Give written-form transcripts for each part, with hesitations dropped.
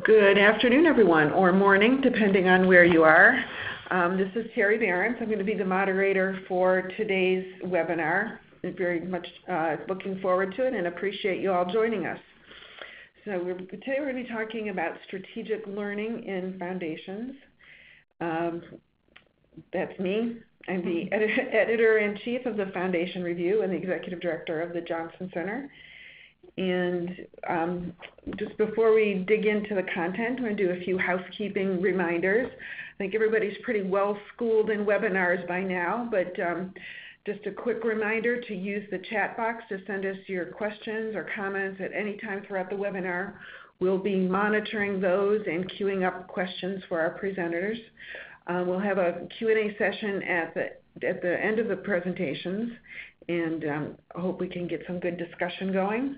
Good afternoon, everyone, or morning, depending on where you are. This is Teri Behrens. I'm going to be the moderator for today's webinar. I'm very much looking forward to it and appreciate you all joining us. So today we're going to be talking about strategic learning in foundations. That's me. I'm the editor-in-chief of the Foundation Review and the executive director of the Johnson Center. And just before we dig into the content, I'm going to do a few housekeeping reminders. I think everybody's pretty well schooled in webinars by now, but just a quick reminder to use the chat box to send us your questions or comments at any time throughout the webinar. We'll be monitoring those and queuing up questions for our presenters. We'll have a Q&A session at the end of the presentations, and I hope we can get some good discussion going.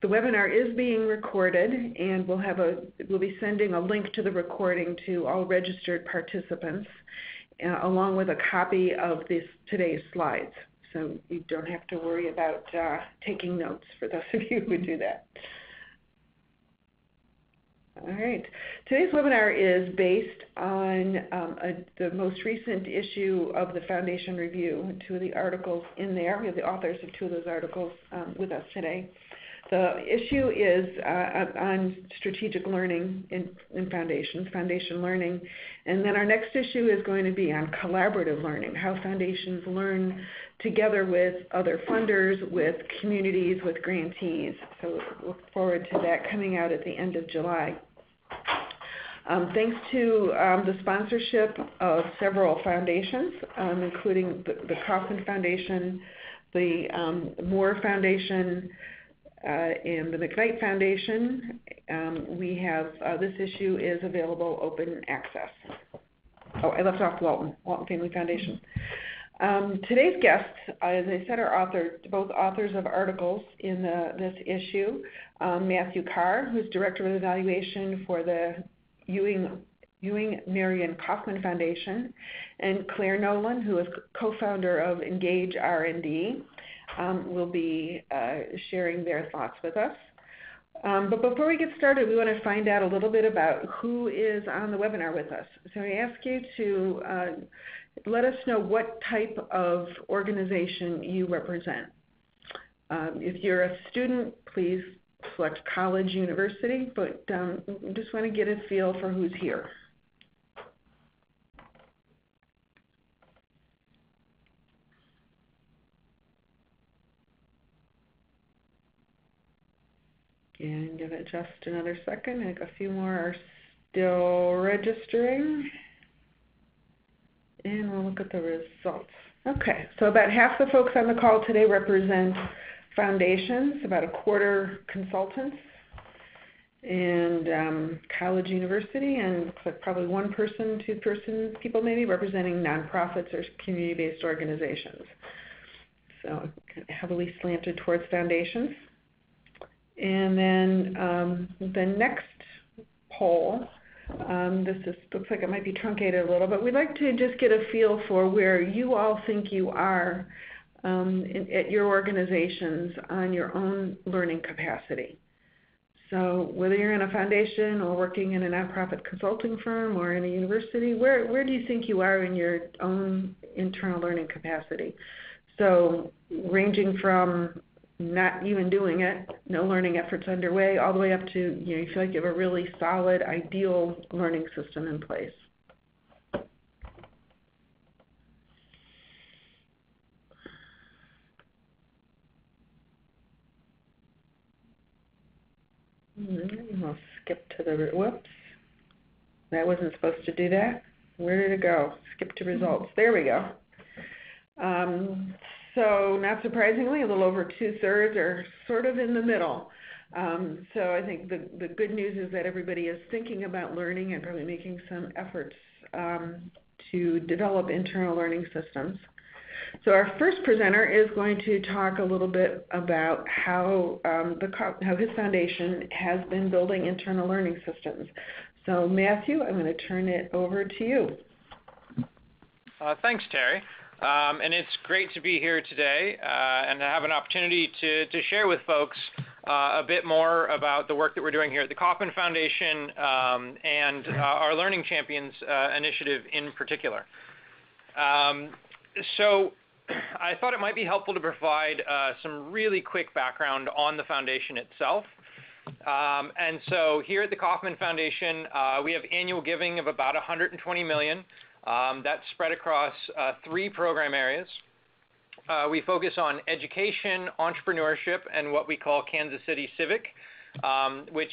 The webinar is being recorded, and we'll be sending a link to the recording to all registered participants, along with a copy of today's slides. So you don't have to worry about taking notes for those of you who do that. All right. Today's webinar is based on the most recent issue of the Foundation Review, two of the articles in there. We have the authors of two of those articles with us today. The issue is on strategic learning in foundations, foundation learning. And then our next issue is going to be on collaborative learning, how foundations learn together with other funders, with communities, with grantees. So look forward to that coming out at the end of July. Thanks to the sponsorship of several foundations, including the Kauffman Foundation, the Moore Foundation, and the McKnight Foundation, we have this issue is available open access. Oh, I left off Walton Family Foundation. Today's guests, as I said, are both authors of articles in this issue. Matthew Carr, who's Director of Evaluation for the Ewing, Marion Kauffman Foundation, and Clare Nolan, who is co-founder of Engage R&D, will be sharing their thoughts with us. But before we get started, we want to find out a little bit about who is on the webinar with us. So I ask you to let us know what type of organization you represent. If you're a student, please select college, university, but just want to get a feel for who's here. And give it just another second. I think a few more are still registering. And we'll look at the results. Okay, so about half the folks on the call today represent foundations, about a quarter consultants, and college, university, and looks like probably one person, people maybe representing nonprofits or community-based organizations. So heavily slanted towards foundations. And then the next poll, looks like it might be truncated a little, but we'd like to just get a feel for where you all think you are at your organizations on your own learning capacity. So whether you're in a foundation or working in a nonprofit consulting firm or in a university, where do you think you are in your own internal learning capacity? So ranging from not even doing it, no learning efforts underway, all the way up to you feel like you have a really solid, ideal learning system in place. We'll skip to the, whoops, that wasn't supposed to do that. Where did it go? Skip to results. There we go. So not surprisingly, a little over 2/3 are sort of in the middle. So I think the good news is that everybody is thinking about learning and probably making some efforts to develop internal learning systems. So our first presenter is going to talk a little bit about how his foundation has been building internal learning systems. So Matthew, I'm going to turn it over to you. Thanks, Teri. And it's great to be here today and to have an opportunity to share with folks a bit more about the work that we're doing here at the Kauffman Foundation and our Learning Champions initiative in particular. So I thought it might be helpful to provide some really quick background on the foundation itself. And so here at the Kauffman Foundation, we have annual giving of about $120 million. That's spread across 3 program areas. We focus on education, entrepreneurship, and what we call Kansas City Civic, which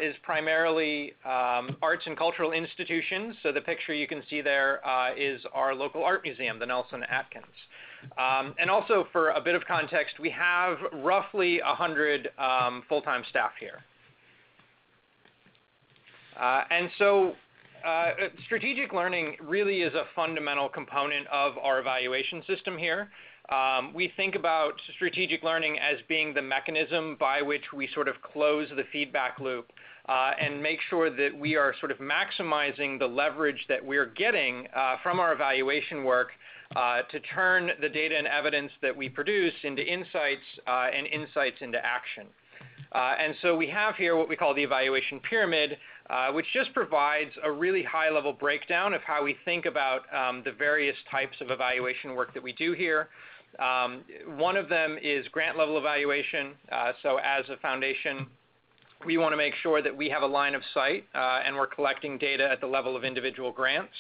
is primarily arts and cultural institutions. So the picture you can see there is our local art museum, the Nelson Atkins. And also, for a bit of context, we have roughly 100 full-time staff here. And so strategic learning really is a fundamental component of our evaluation system here. We think about strategic learning as being the mechanism by which we sort of close the feedback loop and make sure that we are sort of maximizing the leverage that we're getting from our evaluation work to turn the data and evidence that we produce into insights and insights into action. And so we have here what we call the evaluation pyramid, which just provides a really high-level breakdown of how we think about the various types of evaluation work that we do here. One of them is grant-level evaluation. So as a foundation, we want to make sure that we have a line of sight and we're collecting data at the level of individual grants.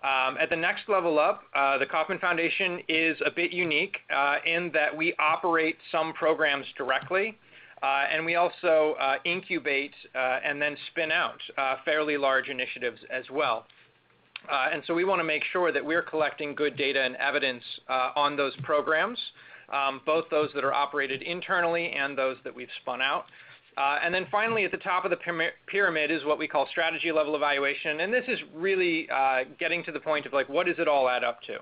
At the next level up, the Kauffman Foundation is a bit unique in that we operate some programs directly, and we also incubate and then spin out fairly large initiatives as well. And so we want to make sure that we're collecting good data and evidence on those programs, both those that are operated internally and those that we've spun out. And then finally, at the top of the pyramid is what we call strategy level evaluation. And this is really getting to the point of, like, what does it all add up to?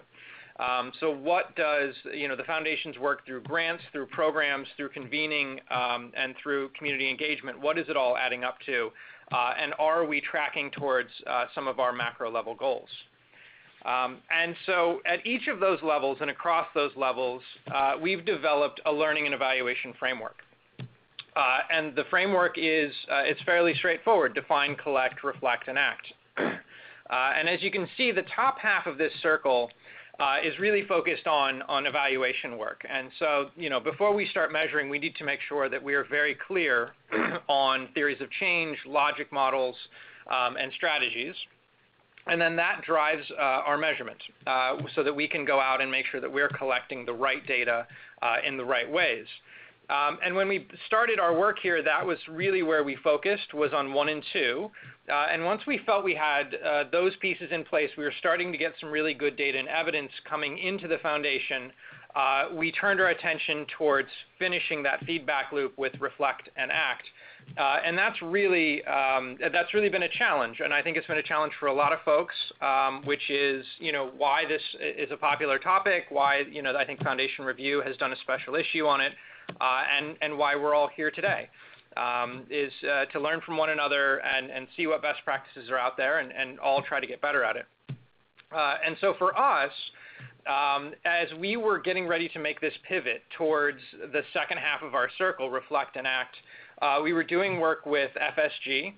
So what does the foundation's work through grants, through programs, through convening, and through community engagement, what is it all adding up to? And are we tracking towards some of our macro level goals? And so at each of those levels and across those levels, we've developed a learning and evaluation framework. And the framework is it's fairly straightforward: define, collect, reflect, and act. And as you can see, the top half of this circle is really focused on evaluation work. And so, before we start measuring, we need to make sure that we are very clear on theories of change, logic models, and strategies. And then that drives our measurement so that we can go out and make sure that we're collecting the right data in the right ways. And when we started our work here, that was really where we focused, was on 1 and 2. And once we felt we had those pieces in place, we were starting to get some really good data and evidence coming into the foundation. We turned our attention towards finishing that feedback loop with reflect and act. And that's really been a challenge. And I think it's been a challenge for a lot of folks, which is, why this is a popular topic, why, I think Foundation Review has done a special issue on it. And why we're all here today is to learn from one another and see what best practices are out there and all try to get better at it. And so for us, as we were getting ready to make this pivot towards the second half of our circle, reflect and act, we were doing work with FSG.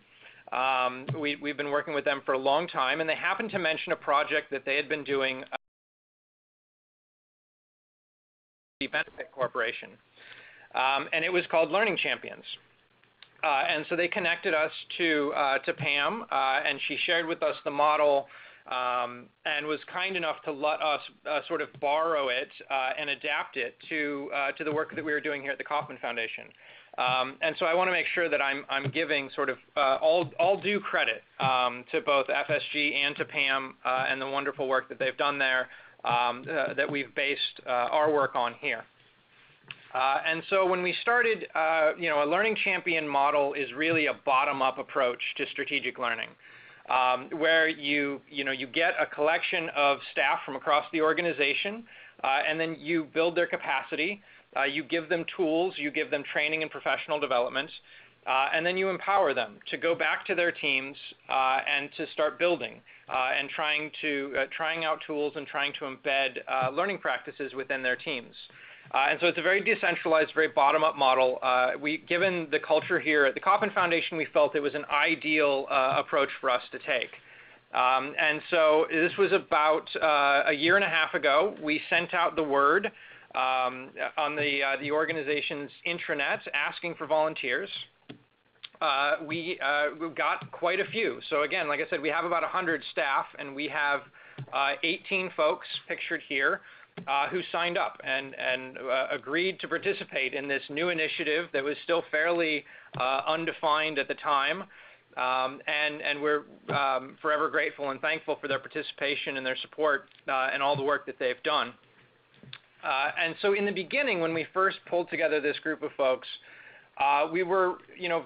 We've been working with them for a long time, and they happened to mention a project that they had been doing Benefit Corporation. And it was called Learning Champions. And so they connected us to Pam, and she shared with us the model and was kind enough to let us sort of borrow it and adapt it to the work that we were doing here at the Kauffman Foundation. And so I want to make sure that I'm giving sort of all due credit to both FSG and to Pam and the wonderful work that they've done there that we've based our work on here. And so when we started, a learning champion model is really a bottom-up approach to strategic learning, where you get a collection of staff from across the organization, and then you build their capacity, you give them tools, you give them training and professional development, and then you empower them to go back to their teams and to start building and trying out tools and trying to embed learning practices within their teams. And so it's a very decentralized, very bottom-up model. Given the culture here at the Kauffman Foundation, we felt it was an ideal approach for us to take. And so this was about a year and a half ago. We sent out the word on the organization's intranet asking for volunteers. We got quite a few. So again, like I said, we have about 100 staff, and we have 18 folks pictured here who signed up and agreed to participate in this new initiative that was still fairly undefined at the time. And we're forever grateful and thankful for their participation and their support and all the work that they've done. And so in the beginning, when we first pulled together this group of folks, we were,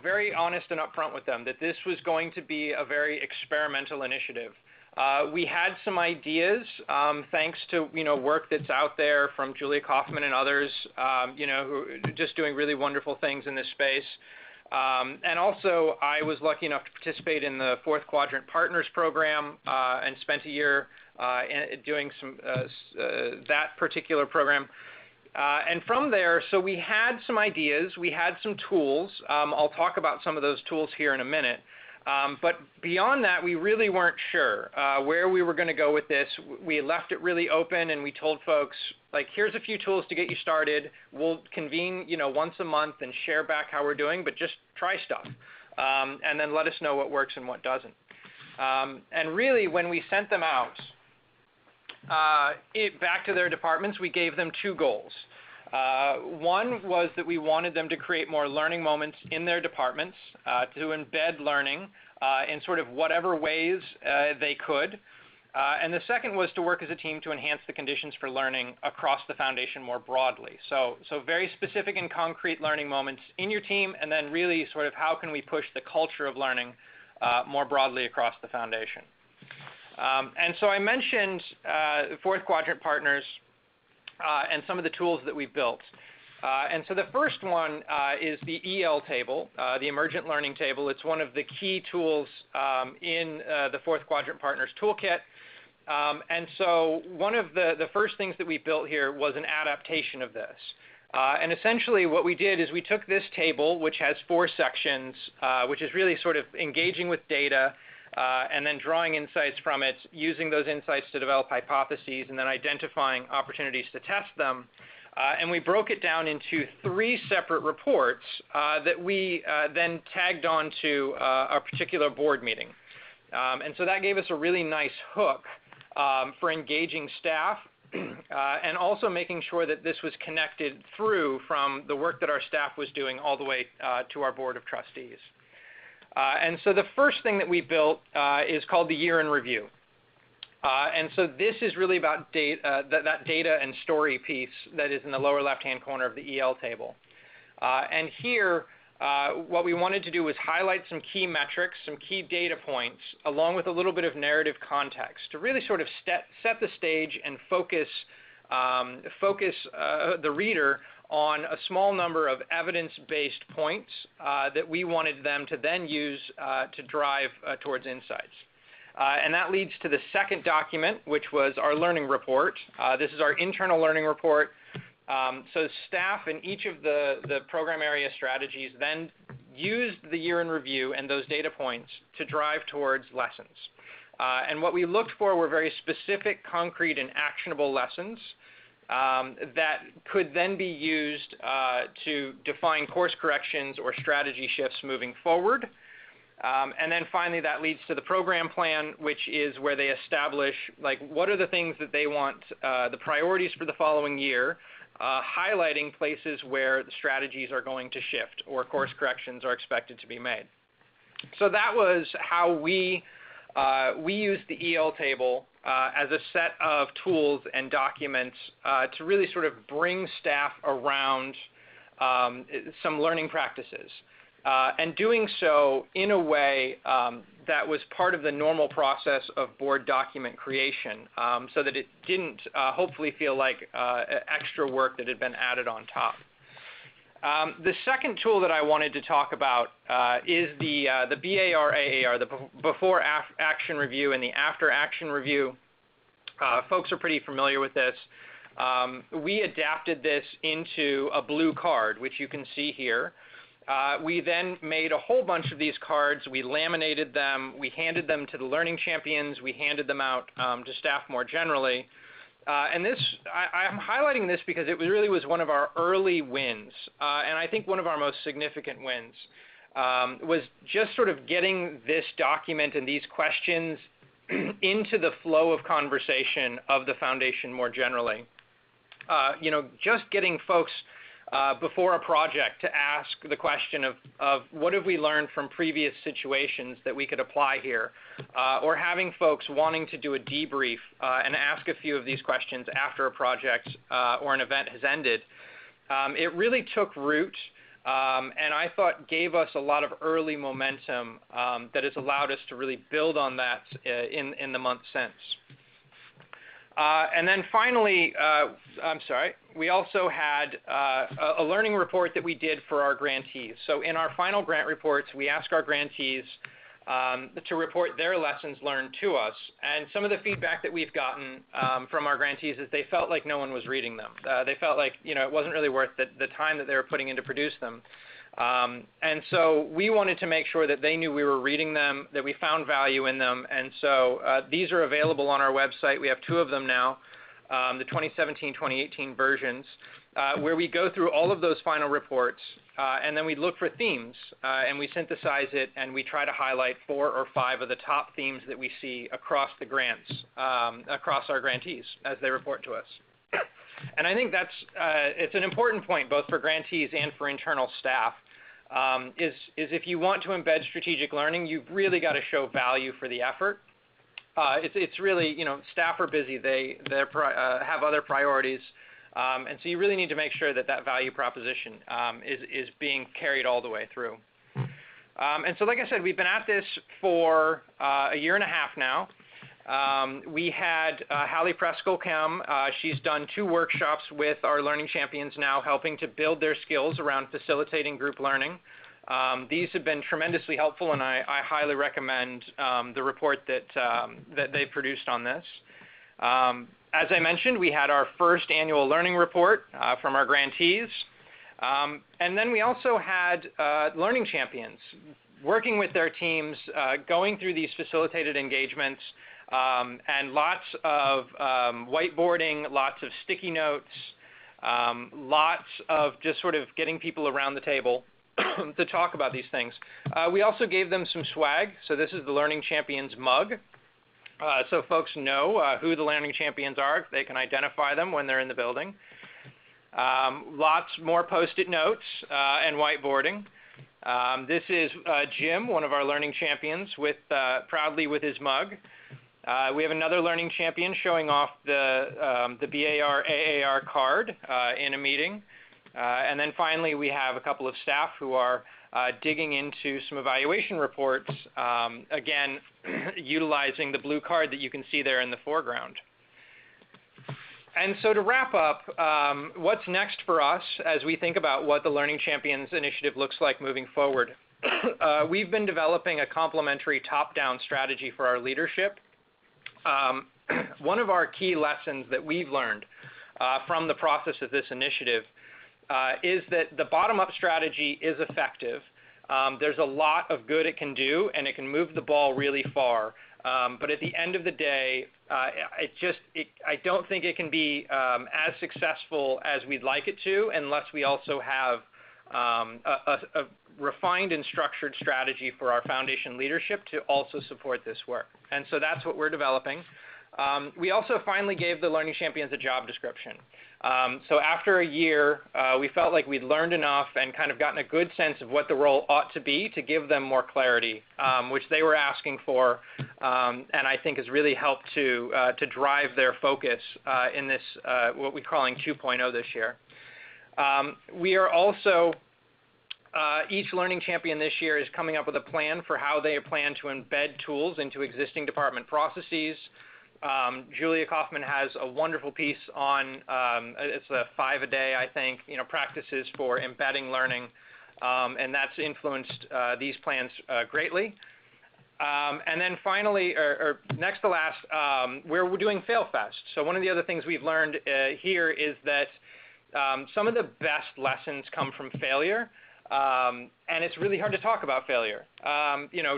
very honest and upfront with them that this was going to be a very experimental initiative. We had some ideas, thanks to work that's out there from Julia Kauffman and others, who are just doing really wonderful things in this space. And also, I was lucky enough to participate in the Fourth Quadrant Partners program and spent a year doing some that particular program. And from there, so we had some ideas, we had some tools. I'll talk about some of those tools here in a minute. But beyond that, we really weren't sure where we were going to go with this. We left it really open, and we told folks, like, here's a few tools to get you started. We'll convene, once a month and share back how we're doing, but just try stuff. And then let us know what works and what doesn't. And really, when we sent them out back to their departments, we gave them two goals. One was that we wanted them to create more learning moments in their departments, to embed learning in sort of whatever ways they could. And the second was to work as a team to enhance the conditions for learning across the foundation more broadly. So very specific and concrete learning moments in your team, and then really sort of how can we push the culture of learning more broadly across the foundation. And so I mentioned Fourth Quadrant Partners and some of the tools that we built. And so the first one is the EL table, the Emergent Learning Table. It's one of the key tools in the Fourth Quadrant Partners Toolkit. And so one of the first things that we built here was an adaptation of this. And essentially what we did is we took this table, which has 4 sections, which is really sort of engaging with data, and then drawing insights from it, using those insights to develop hypotheses, and then identifying opportunities to test them. And we broke it down into 3 separate reports that we then tagged on to a particular board meeting. And so that gave us a really nice hook for engaging staff and also making sure that this was connected through from the work that our staff was doing all the way to our board of trustees. And so the first thing that we built is called the Year in Review. And so this is really about that data and story piece that is in the lower left-hand corner of the EL table. And here, what we wanted to do was highlight some key metrics, some key data points, along with a little bit of narrative context to really sort of set the stage and focus the reader on a small number of evidence-based points that we wanted them to then use to drive towards insights. And that leads to the second document, which was our learning report. This is our internal learning report. So staff in each of the program area strategies then used the year in review and those data points to drive towards lessons. And what we looked for were very specific, concrete, and actionable lessons that could then be used to define course corrections or strategy shifts moving forward. And then finally, that leads to the program plan, which is where they establish, like, what are the things that they want, the priorities for the following year, highlighting places where the strategies are going to shift or course corrections are expected to be made. So that was how we used the EL table as a set of tools and documents to really sort of bring staff around some learning practices. And doing so in a way that was part of the normal process of board document creation, so that it didn't hopefully feel like extra work that had been added on top. The second tool that I wanted to talk about is the BARaar, the before action review and the after action review. Folks are pretty familiar with this. we adapted this into a blue card, which you can see here. We then made a whole bunch of these cards. We laminated them. We handed them to the learning champions. We handed them out to staff more generally. And I'm highlighting this because it really was one of our early wins, and I think one of our most significant wins was just sort of getting this document and these questions into the flow of conversation of the foundation more generally. Just getting folks before a project to ask the question of what have we learned from previous situations that we could apply here, or having folks wanting to do a debrief and ask a few of these questions after a project or an event has ended. It really took root and I thought gave us a lot of early momentum that has allowed us to really build on that in the months since. And then finally, we also had a learning report that we did for our grantees. So in our final grant reports, we ask our grantees to report their lessons learned to us. And some of the feedback that we've gotten from our grantees is they felt like no one was reading them. They felt like it wasn't really worth the time that they were putting in to produce them. And so we wanted to make sure that they knew we were reading them, that we found value in them. And so these are available on our website. We have 2 of them now, the 2017-2018 versions, where we go through all of those final reports, and then we look for themes, and we synthesize it, and we try to highlight 4 or 5 of the top themes that we see across the grants, across our grantees as they report to us. And I think it's an important point both for grantees and for internal staff, is if you want to embed strategic learning, you've really got to show value for the effort. It's really, staff are busy, they have other priorities, and so you really need to make sure that value proposition is being carried all the way through. And so like I said, we've been at this for a year and a half now. We had Hallie Preskel come. She's done 2 workshops with our learning champions now, helping to build their skills around facilitating group learning. These have been tremendously helpful, and I highly recommend the report that they produced on this. As I mentioned, we had our first annual learning report from our grantees. And then we also had learning champions working with their teams, going through these facilitated engagements, and lots of whiteboarding, lots of sticky notes, lots of just sort of getting people around the table to talk about these things. We also gave them some swag. So this is the Learning Champions mug. So folks know who the Learning Champions are. They can identify them when they're in the building. Lots more Post-it notes and whiteboarding. This is Jim, one of our Learning Champions, proudly with his mug. We have another learning champion showing off the BARaar card in a meeting. And then finally, we have a couple of staff who are digging into some evaluation reports, again, utilizing the blue card that you can see there in the foreground. And so to wrap up, what's next for us as we think about what the Learning Champions Initiative looks like moving forward? We've been developing a complementary top-down strategy for our leadership. One of our key lessons that we've learned from the process of this initiative is that the bottom-up strategy is effective. There's a lot of good it can do, and it can move the ball really far. But at the end of the day, I don't think it can be as successful as we'd like it to unless we also have a refined and structured strategy for our foundation leadership to also support this work. And so that's what we're developing. We also finally gave the Learning Champions a job description. So after a year, we felt like we'd learned enough and kind of gotten a good sense of what the role ought to be to give them more clarity, which they were asking for, and I think has really helped to drive their focus in this, what we're calling 2.0 this year. We are also, each learning champion this year is coming up with a plan for how they plan to embed tools into existing department processes. Julia Kauffman has a wonderful piece on, it's a 5 a day, I think, practices for embedding learning, and that's influenced these plans greatly. And then finally, or next to last, we're doing FailFest. So one of the other things we've learned here is that some of the best lessons come from failure. And it's really hard to talk about failure,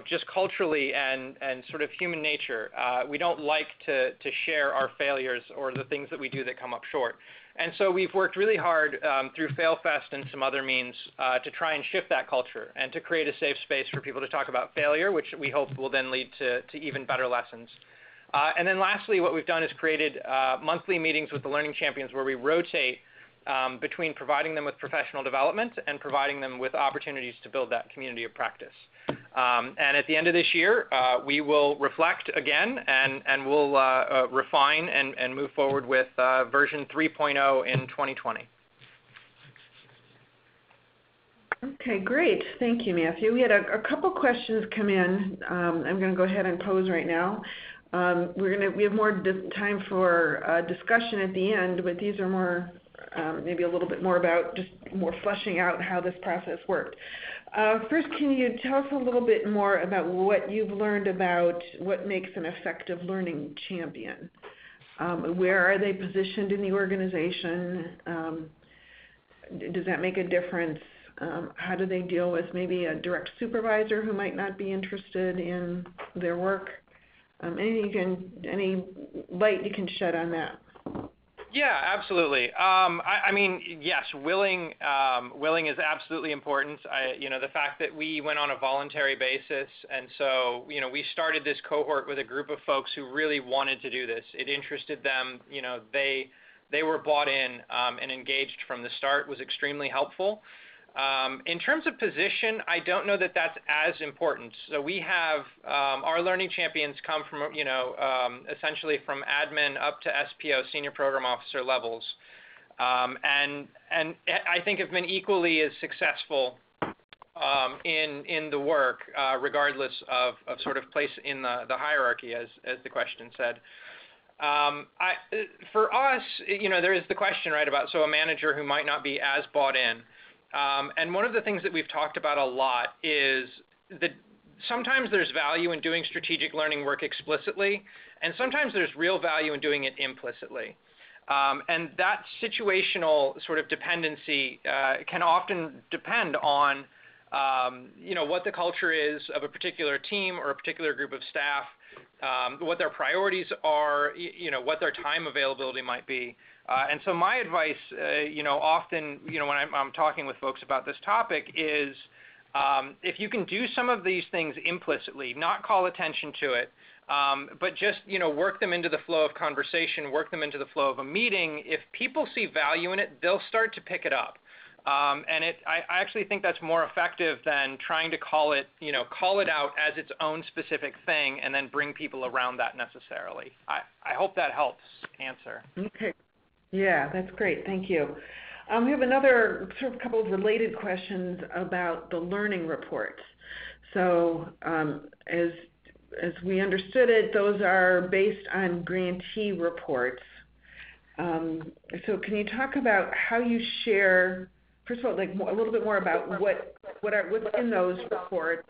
just culturally and sort of human nature. We don't like to share our failures or the things that we do that come up short. And so we've worked really hard through FailFest and some other means to try and shift that culture and to create a safe space for people to talk about failure, which we hope will then lead to even better lessons. And then lastly, what we've done is created monthly meetings with the Learning Champions where we rotate between providing them with professional development and providing them with opportunities to build that community of practice. And at the end of this year, we will reflect again and we'll refine and move forward with version 3.0 in 2020. Okay, great. Thank you, Matthew. We had a couple questions come in. I'm going to go ahead and pose right now. We have more time for discussion at the end, but these are more maybe a little bit more about just more fleshing out how this process worked. First, can you tell us a little bit more about what you've learned about what makes an effective learning champion? Where are they positioned in the organization? Does that make a difference? How do they deal with maybe a direct supervisor who might not be interested in their work? Any light you can shed on that? Yeah, absolutely. I mean, yes, willing is absolutely important. The fact that we went on a voluntary basis, and so, we started this cohort with a group of folks who really wanted to do this. It interested them. They were bought in and engaged from the start, was extremely helpful. In terms of position, I don't know that that's as important. So we have our learning champions come from, essentially from admin up to SPO, senior program officer levels, and I think have been equally as successful in the work, regardless of sort of place in the hierarchy, as the question said. For us, there is the question, right, about a manager who might not be as bought in. And one of the things that we've talked about a lot is that sometimes there's value in doing strategic learning work explicitly, and sometimes there's real value in doing it implicitly. And that situational sort of dependency can often depend on, what the culture is of a particular team or a particular group of staff, what their priorities are, what their time availability might be. And so my advice, often, when I'm talking with folks about this topic is if you can do some of these things implicitly, not call attention to it, but just, work them into the flow of conversation, work them into the flow of a meeting. If people see value in it, they'll start to pick it up. And I actually think that's more effective than trying to call it out as its own specific thing and then bring people around that necessarily. I hope that helps answer. Okay. Yeah, that's great. Thank you. We have another sort of couple of related questions about the learning reports. So as we understood it, those are based on grantee reports. So can you talk about how you share, first of all, a little bit more about what's in those reports,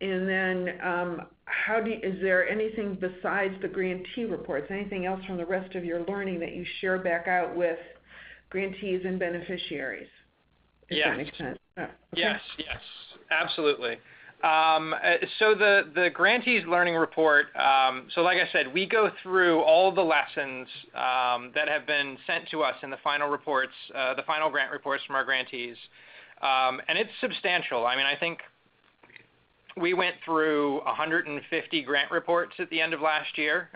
and then is there anything besides the grantee reports, anything else from the rest of your learning that you share back out with grantees and beneficiaries? If that makes sense. Okay. Yes, absolutely. So the grantees learning report, so like I said, we go through all the lessons that have been sent to us in the final reports, the final grant reports from our grantees, and it's substantial. I mean, I think we went through 150 grant reports at the end of last year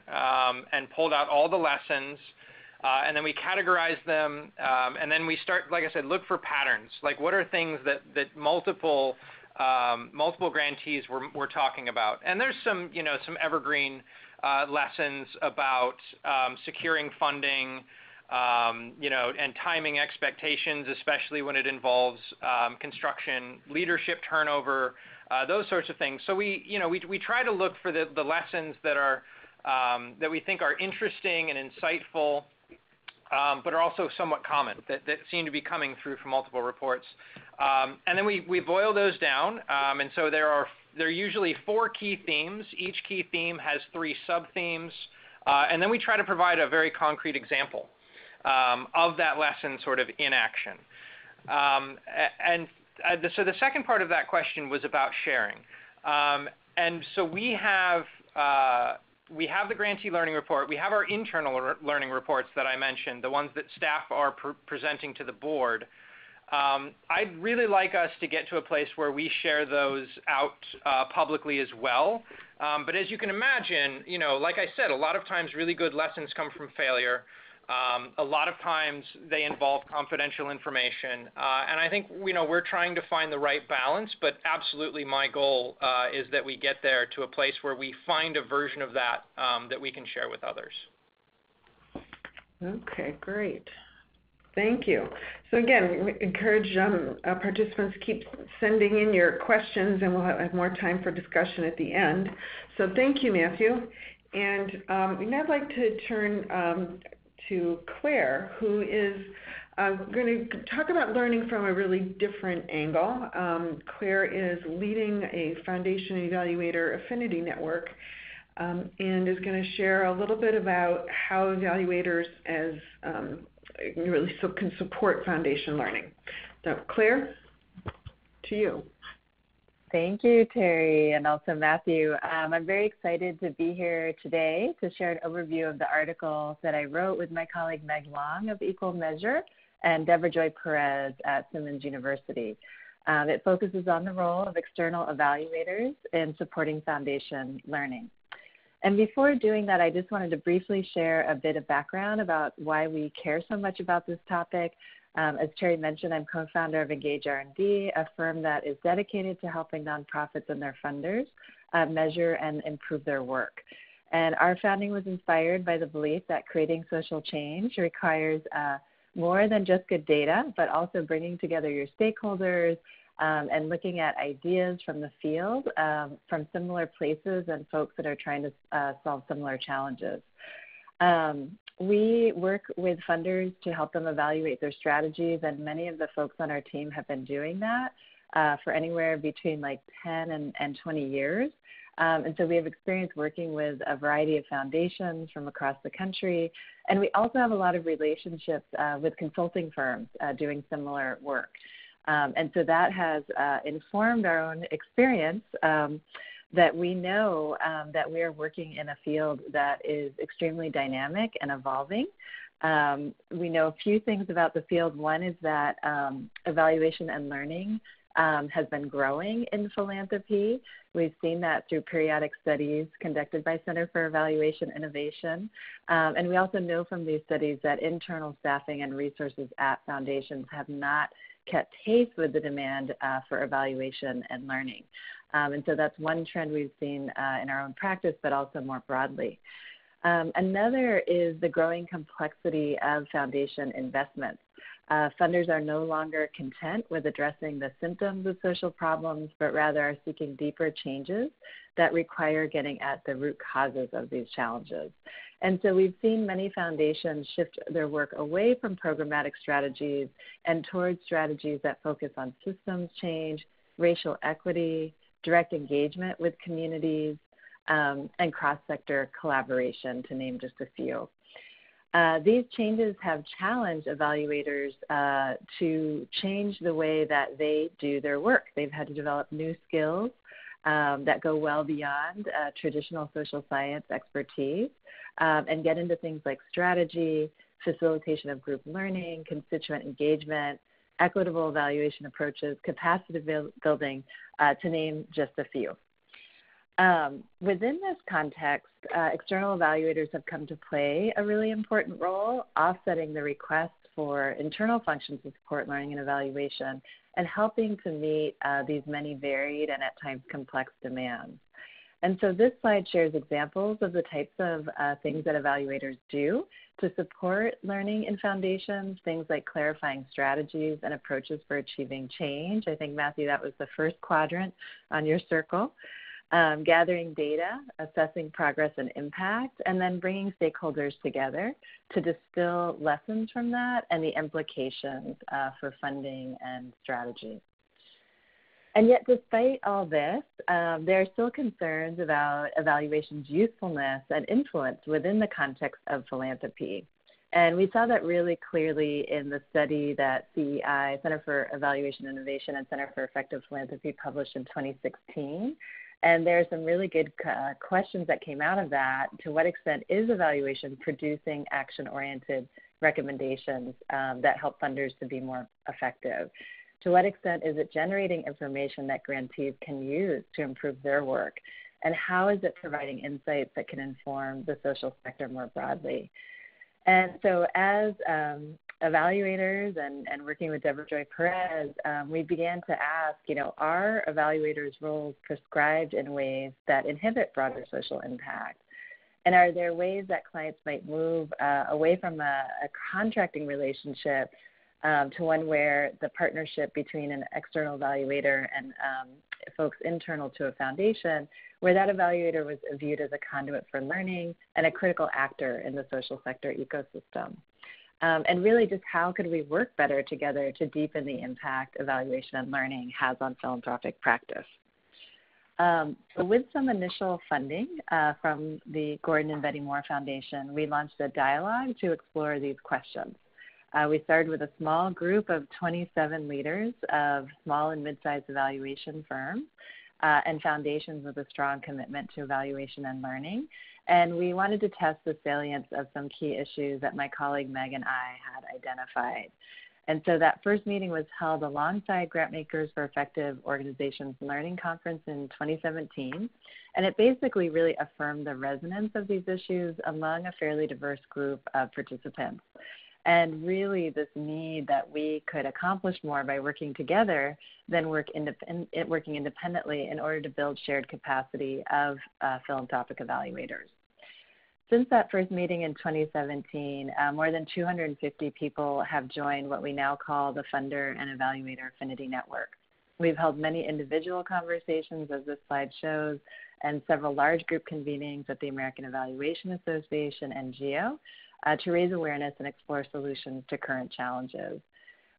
and pulled out all the lessons, and then we categorized them, and then we start, like I said, look for patterns. Like, what are things that multiple grantees were talking about? And there's some evergreen lessons about securing funding, and timing expectations, especially when it involves construction, leadership turnover, those sorts of things. So we try to look for the lessons that are that we think are interesting and insightful, but are also somewhat common, that seem to be coming through from multiple reports. And then we boil those down, and so there are usually 4 key themes. Each key theme has 3 sub-themes, and then we try to provide a very concrete example of that lesson sort of in action. So the second part of that question was about sharing. And so we have the grantee learning report. We have our internal learning reports that I mentioned, the ones that staff are presenting to the board. I'd really like us to get to a place where we share those out publicly as well. But as you can imagine, like I said, a lot of times really good lessons come from failure. A lot of times they involve confidential information. And I think, we're trying to find the right balance, but absolutely my goal is that we get there to a place where we find a version of that that we can share with others. Okay, great. Thank you. So again, we encourage participants to keep sending in your questions, and we'll have more time for discussion at the end. So thank you, Matthew. And we'd now like to turn to Clare, who is going to talk about learning from a really different angle. Clare is leading a foundation evaluator affinity network, and is going to share a little bit about how evaluators really can support foundation learning. So Clare, to you. Thank you, Teri, and also Matthew. I'm very excited to be here today to share an overview of the article that I wrote with my colleague Meg Long of Equal Measure and Deborah Joy Perez at Simmons University. It focuses on the role of external evaluators in supporting foundation learning. And before doing that, I just wanted to briefly share a bit of background about why we care so much about this topic. As Teri mentioned, I'm co-founder of Engage R&D, a firm that is dedicated to helping nonprofits and their funders measure and improve their work. And our founding was inspired by the belief that creating social change requires more than just good data, but also bringing together your stakeholders and looking at ideas from the field, from similar places and folks that are trying to solve similar challenges. We work with funders to help them evaluate their strategies, and many of the folks on our team have been doing that for anywhere between like 10 and 20 years. And so we have experience working with a variety of foundations from across the country, and we also have a lot of relationships with consulting firms doing similar work. And so that has informed our own experience that we know that we are working in a field that is extremely dynamic and evolving. We know a few things about the field. One is that evaluation and learning has been growing in philanthropy. We've seen that through periodic studies conducted by Center for Evaluation Innovation. And we also know from these studies that internal staffing and resources at foundations have not kept pace with the demand for evaluation and learning. And so that's one trend we've seen in our own practice, but also more broadly. Another is the growing complexity of foundation investments. Funders are no longer content with addressing the symptoms of social problems, but rather are seeking deeper changes that require getting at the root causes of these challenges. And so we've seen many foundations shift their work away from programmatic strategies and towards strategies that focus on systems change, racial equity, direct engagement with communities, and cross-sector collaboration, to name just a few. These changes have challenged evaluators to change the way that they do their work. They've had to develop new skills that go well beyond traditional social science expertise and get into things like strategy, facilitation of group learning, constituent engagement, equitable evaluation approaches, capacity building, to name just a few. Within this context, external evaluators have come to play a really important role, offsetting the request for internal functions to support learning and evaluation and helping to meet these many varied and at times complex demands. And so this slide shares examples of the types of things that evaluators do to support learning in foundations, things like clarifying strategies and approaches for achieving change. I think, Matthew, that was the first quadrant on your circle. Gathering data, assessing progress and impact, and then bringing stakeholders together to distill lessons from that and the implications for funding and strategy. And yet, despite all this, there are still concerns about evaluation's usefulness and influence within the context of philanthropy. And we saw that really clearly in the study that CEI, Center for Evaluation Innovation, and Center for Effective Philanthropy published in 2016. And there are some really good questions that came out of that. To what extent is evaluation producing action-oriented recommendations that help funders to be more effective? To what extent is it generating information that grantees can use to improve their work? And how is it providing insights that can inform the social sector more broadly? And so as evaluators and working with Deborah Joy Perez, we began to ask, are evaluators' roles prescribed in ways that inhibit broader social impact? And are there ways that clients might move away from a contracting relationship to one where the partnership between an external evaluator and folks internal to a foundation, where that evaluator was viewed as a conduit for learning and a critical actor in the social sector ecosystem? And really just how could we work better together to deepen the impact evaluation and learning has on philanthropic practice? So with some initial funding from the Gordon and Betty Moore Foundation, we launched a dialogue to explore these questions. We started with a small group of 27 leaders of small and mid-sized evaluation firms and foundations with a strong commitment to evaluation and learning. And we wanted to test the salience of some key issues that my colleague Meg and I had identified. And so that first meeting was held alongside Grantmakers for Effective Organizations Learning Conference in 2017. And it basically really affirmed the resonance of these issues among a fairly diverse group of participants. And really this need that we could accomplish more by working together than working independently in order to build shared capacity of philanthropic evaluators. Since that first meeting in 2017, more than 250 people have joined what we now call the Funder and Evaluator Affinity Network. We've held many individual conversations, as this slide shows, and several large group convenings at the American Evaluation Association and GEO to raise awareness and explore solutions to current challenges.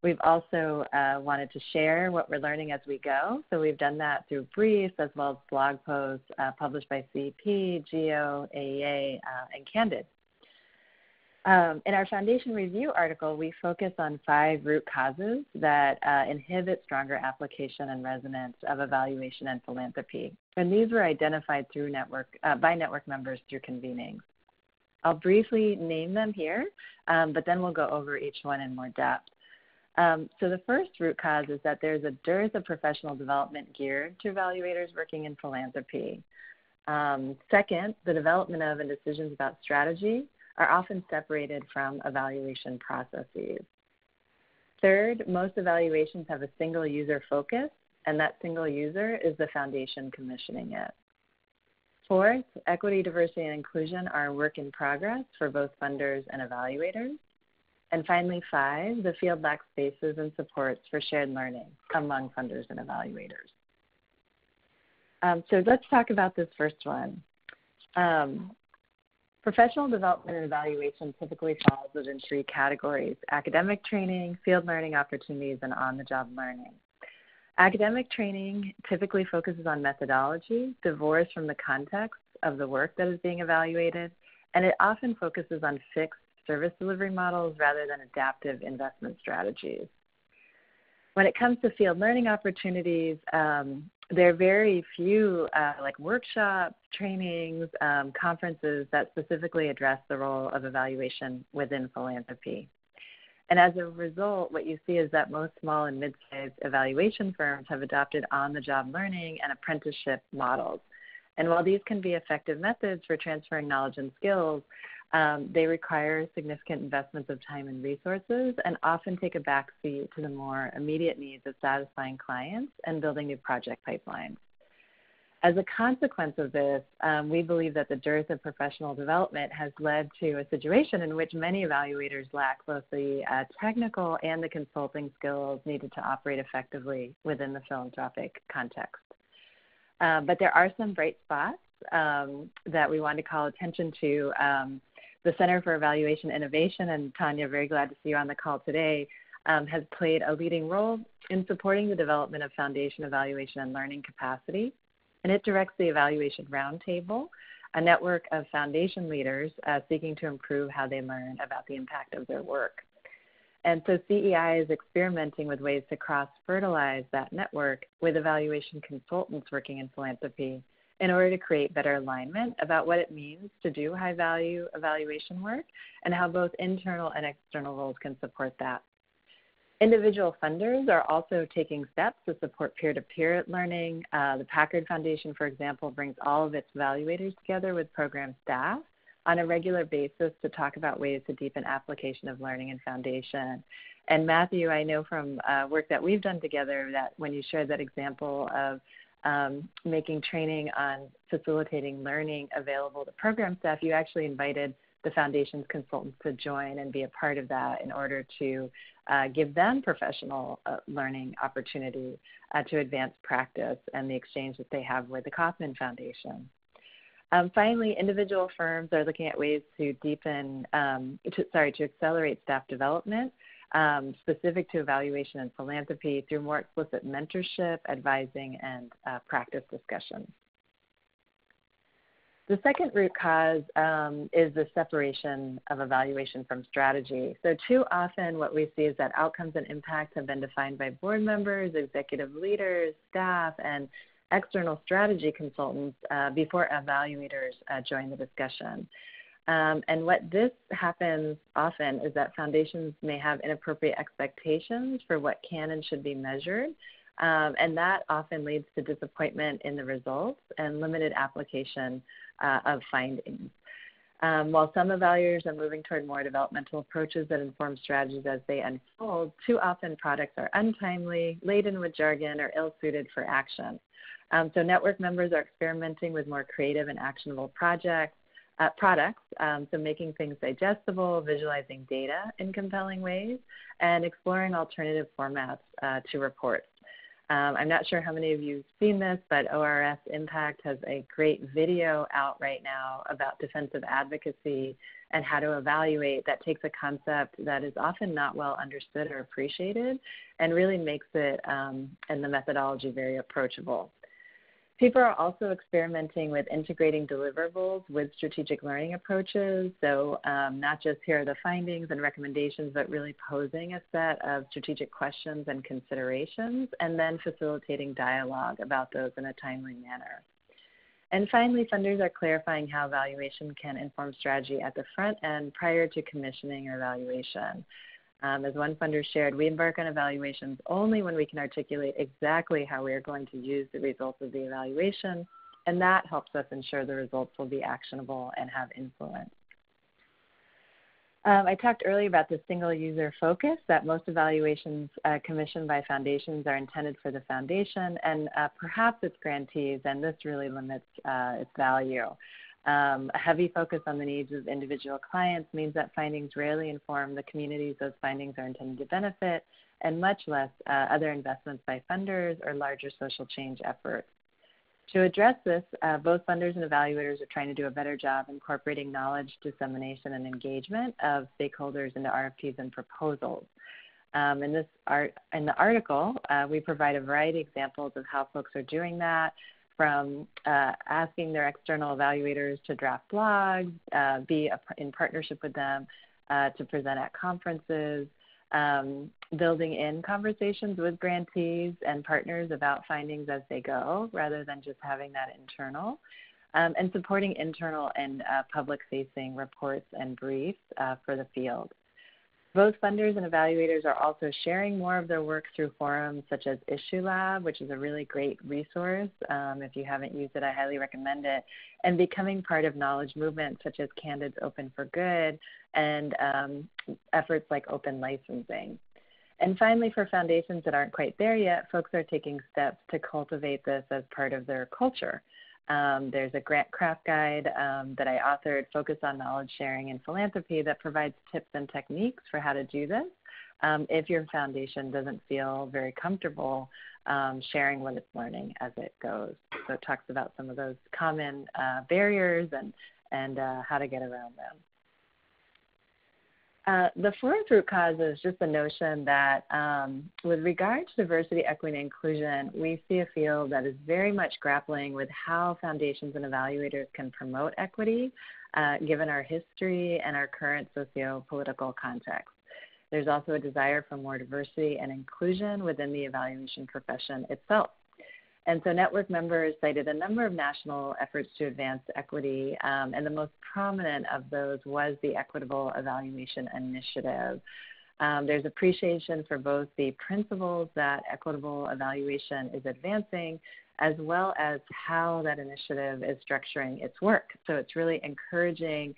We've also wanted to share what we're learning as we go. So we've done that through briefs as well as blog posts published by CEP, GEO, AEA, and Candid. In our Foundation Review article, we focus on 5 root causes that inhibit stronger application and resonance of evaluation and philanthropy. And these were identified through by network members through convenings. I'll briefly name them here, but then we'll go over each one in more depth. So the first root cause is that there's a dearth of professional development geared to evaluators working in philanthropy. Second, the development of and decisions about strategy are often separated from evaluation processes. Third, most evaluations have a single user focus, and that single user is the foundation commissioning it. Fourth, equity, diversity, and inclusion are a work in progress for both funders and evaluators. And finally, 5, the field lacks spaces and supports for shared learning among funders and evaluators. So let's talk about this first one. Professional development and evaluation typically falls within 3 categories: academic training, field learning opportunities, and on-the-job learning. Academic training typically focuses on methodology, divorced from the context of the work that is being evaluated, and it often focuses on fixed service delivery models rather than adaptive investment strategies. When it comes to field learning opportunities, there are very few like workshops, trainings, conferences that specifically address the role of evaluation within philanthropy. And as a result, what you see is that most small and mid-sized evaluation firms have adopted on-the-job learning and apprenticeship models. And while these can be effective methods for transferring knowledge and skills, they require significant investments of time and resources and often take a backseat to the more immediate needs of satisfying clients and building new project pipelines. As a consequence of this, we believe that the dearth of professional development has led to a situation in which many evaluators lack both the technical and the consulting skills needed to operate effectively within the philanthropic context. But there are some bright spots that we want to call attention to. The Center for Evaluation Innovation, and Tanya, very glad to see you on the call today, has played a leading role in supporting the development of foundation evaluation and learning capacity, and it directs the Evaluation Roundtable, a network of foundation leaders seeking to improve how they learn about the impact of their work. And so CEI is experimenting with ways to cross-fertilize that network with evaluation consultants working in philanthropy in order to create better alignment about what it means to do high-value evaluation work and how both internal and external roles can support that. Individual funders are also taking steps to support peer-to-peer learning. The Packard Foundation, for example, brings all of its evaluators together with program staff on a regular basis to talk about ways to deepen application of learning in foundation. And Matthew, I know from work that we've done together that when you shared that example of making training on facilitating learning available to program staff, you actually invited the foundation's consultants to join and be a part of that in order to give them professional learning opportunity to advance practice and the exchange that they have with the Kauffman Foundation. Finally, individual firms are looking at ways to to accelerate staff development specific to evaluation and philanthropy through more explicit mentorship, advising, and practice discussions. The second root cause is the separation of evaluation from strategy. So too often what we see is that outcomes and impacts have been defined by board members, executive leaders, staff, and external strategy consultants before evaluators join the discussion. And what this happens often is that foundations may have inappropriate expectations for what can and should be measured, and that often leads to disappointment in the results and limited application of findings. While some evaluators are moving toward more developmental approaches that inform strategies as they unfold, too often products are untimely, laden with jargon, or ill-suited for action. So network members are experimenting with more creative and actionable products, so making things digestible, visualizing data in compelling ways, and exploring alternative formats to reports. I'm not sure how many of you have seen this, but ORS Impact has a great video out right now about defensive advocacy and how to evaluate that takes a concept that is often not well understood or appreciated and really makes it and the methodology very approachable. People are also experimenting with integrating deliverables with strategic learning approaches. So not just here are the findings and recommendations, but really posing a set of strategic questions and considerations, and then facilitating dialogue about those in a timely manner. And finally, funders are clarifying how evaluation can inform strategy at the front end prior to commissioning or evaluation. As one funder shared, we embark on evaluations only when we can articulate exactly how we are going to use the results of the evaluation, and that helps us ensure the results will be actionable and have influence. I talked earlier about the single user focus, that most evaluations commissioned by foundations are intended for the foundation and perhaps its grantees, and this really limits its value. A heavy focus on the needs of individual clients means that findings rarely inform the communities those findings are intended to benefit, and much less other investments by funders or larger social change efforts. To address this, both funders and evaluators are trying to do a better job incorporating knowledge, dissemination, and engagement of stakeholders into RFPs and proposals. In the article, we provide a variety of examples of how folks are doing that, from asking their external evaluators to draft blogs, be in partnership with them to present at conferences, building in conversations with grantees and partners about findings as they go, rather than just having that internal, and supporting internal and public-facing reports and briefs for the field. Both funders and evaluators are also sharing more of their work through forums such as Issue Lab, which is a really great resource. If you haven't used it, I highly recommend it, and becoming part of knowledge movements such as Candidates Open for Good and efforts like open licensing. And finally, for foundations that aren't quite there yet, folks are taking steps to cultivate this as part of their culture. There's a grant craft guide that I authored focused on knowledge sharing and philanthropy that provides tips and techniques for how to do this if your foundation doesn't feel very comfortable sharing what it's learning as it goes. So it talks about some of those common barriers and how to get around them. The fourth root cause is just the notion that with regard to diversity, equity, and inclusion, we see a field that is very much grappling with how foundations and evaluators can promote equity, given our history and our current socio-political context. There's also a desire for more diversity and inclusion within the evaluation profession itself. And so network members cited a number of national efforts to advance equity, and the most prominent of those was the Equitable Evaluation Initiative. There's appreciation for both the principles that equitable evaluation is advancing, as well as how that initiative is structuring its work. So it's really encouraging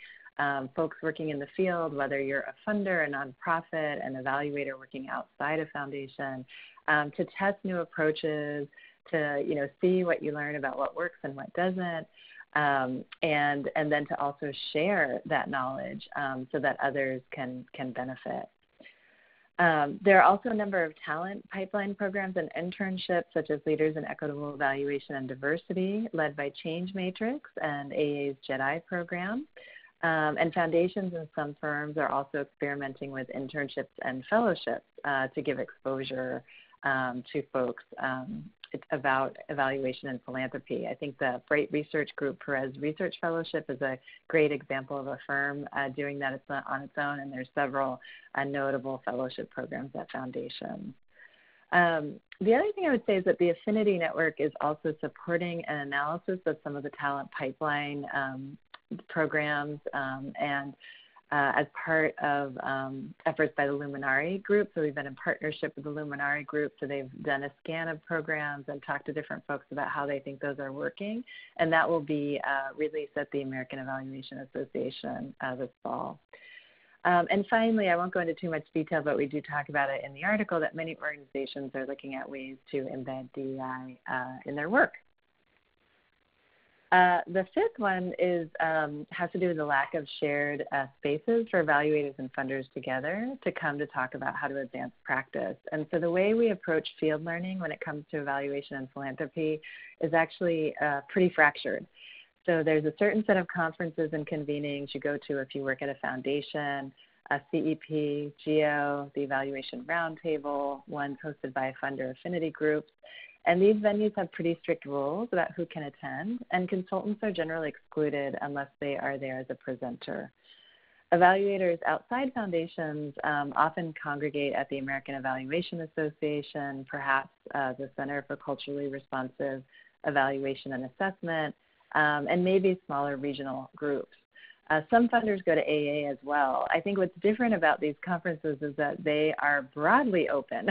folks working in the field, whether you're a funder, a nonprofit, an evaluator working outside a foundation, to test new approaches, to see what you learn about what works and what doesn't, and then to also share that knowledge so that others can benefit. There are also a number of talent pipeline programs and internships, such as Leaders in Equitable Evaluation and Diversity, led by Change Matrix and AA's JEDI program. And foundations in some firms are also experimenting with internships and fellowships to give exposure to folks about evaluation and philanthropy. I think the Bright Research Group Perez Research Fellowship is a great example of a firm doing that on its own, and there's several notable fellowship programs at foundations. The other thing I would say is that the Affinity Network is also supporting an analysis of some of the talent pipeline programs and as part of efforts by the Luminari Group. So we've been in partnership with the Luminari Group. So they've done a scan of programs and talked to different folks about how they think those are working. And that will be released at the American Evaluation Association this fall. And finally, I won't go into too much detail, but we do talk about it in the article that many organizations are looking at ways to embed DEI in their work. The fifth one is has to do with the lack of shared spaces for evaluators and funders together to come to talk about how to advance practice. And so the way we approach field learning when it comes to evaluation and philanthropy is actually pretty fractured. So there's a certain set of conferences and convenings you go to if you work at a foundation, a CEP, GEO, the Evaluation Roundtable, ones hosted by funder affinity groups. And these venues have pretty strict rules about who can attend, and consultants are generally excluded unless they are there as a presenter. Evaluators outside foundations often congregate at the American Evaluation Association, perhaps the Center for Culturally Responsive Evaluation and Assessment, and maybe smaller regional groups. Some funders go to AA as well. I think what's different about these conferences is that they are broadly open.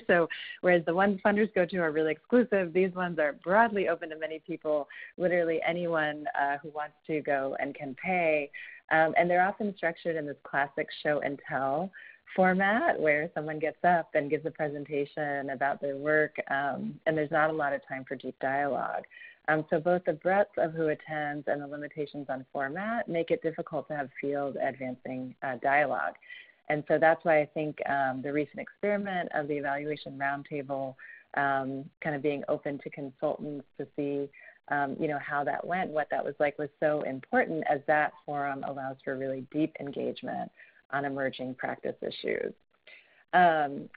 So whereas the ones funders go to are really exclusive, these ones are broadly open to many people, literally anyone who wants to go and can pay. And they're often structured in this classic show and tell format where someone gets up and gives a presentation about their work, and there's not a lot of time for deep dialogue. So both the breadth of who attends and the limitations on format make it difficult to have field advancing dialogue. And so that's why I think the recent experiment of the Evaluation Roundtable kind of being open to consultants to see how that went, what that was like, was so important, as that forum allows for really deep engagement on emerging practice issues.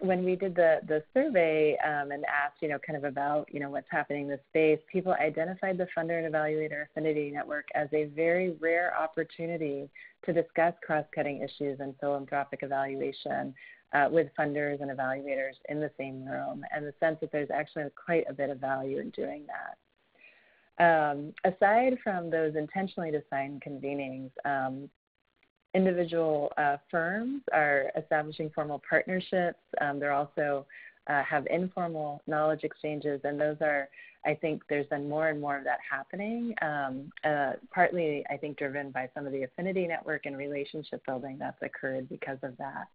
When we did the survey and asked, kind of about, what's happening in this space, people identified the Funder and Evaluator Affinity Network as a very rare opportunity to discuss cross-cutting issues in philanthropic evaluation with funders and evaluators in the same room, and the sense that there's actually quite a bit of value in doing that. Aside from those intentionally designed convenings, individual firms are establishing formal partnerships. They're also have informal knowledge exchanges, and those are, I think there's been more and more of that happening, partly, I think, driven by some of the affinity network and relationship building that's occurred because of that.